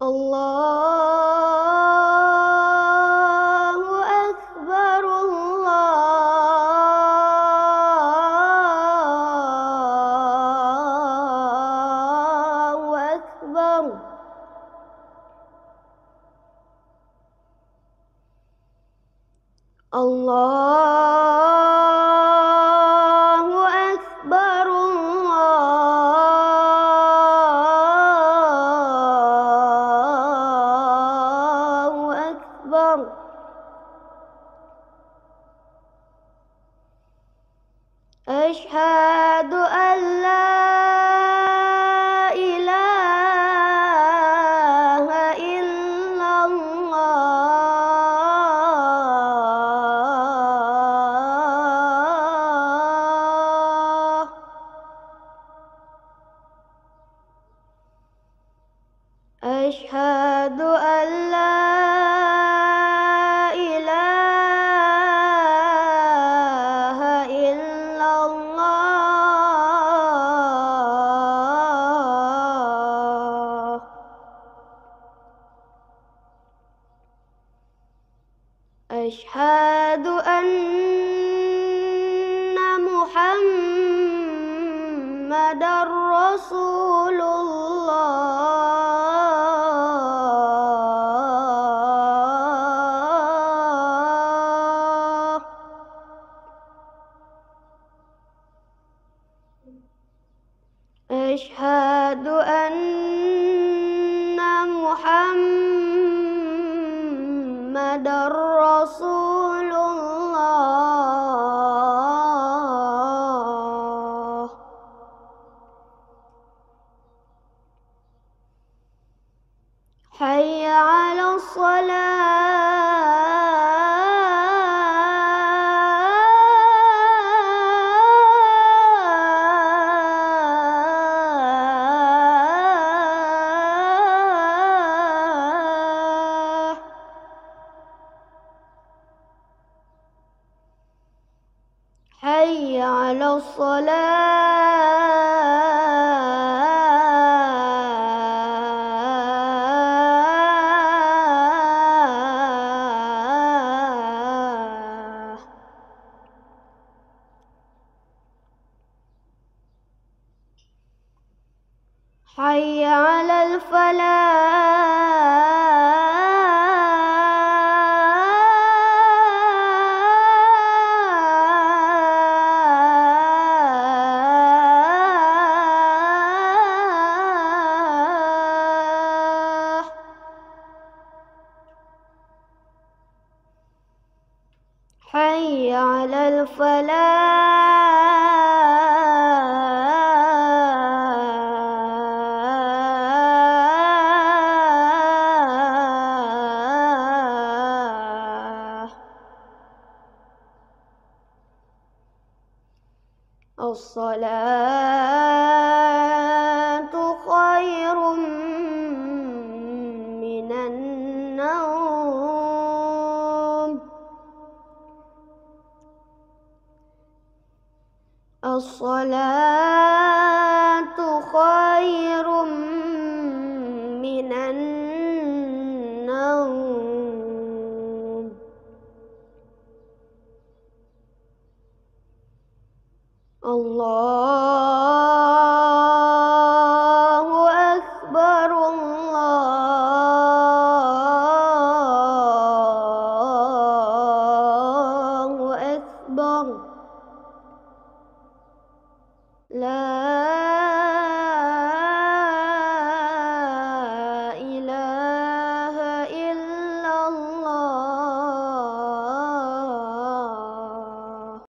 Allahu Akbar, Allahu Akbar. Allahu Akbar, Allahu Akbar. Asyhadu an la ilaha illallah. Asyhadu an la ilaha illallah. Asyhadu anna Muhammadar Rasulullah. Asyhadu anna Muhammadar Rasulullah. Hayya 'alas shalah. Hayya 'alas shalah. Hayya 'alal falah. Hayya 'alal falah. As-salatu khairum minan naum. As-salatu khairum minan naum. Allahu Akbar, Allahu Akbar. La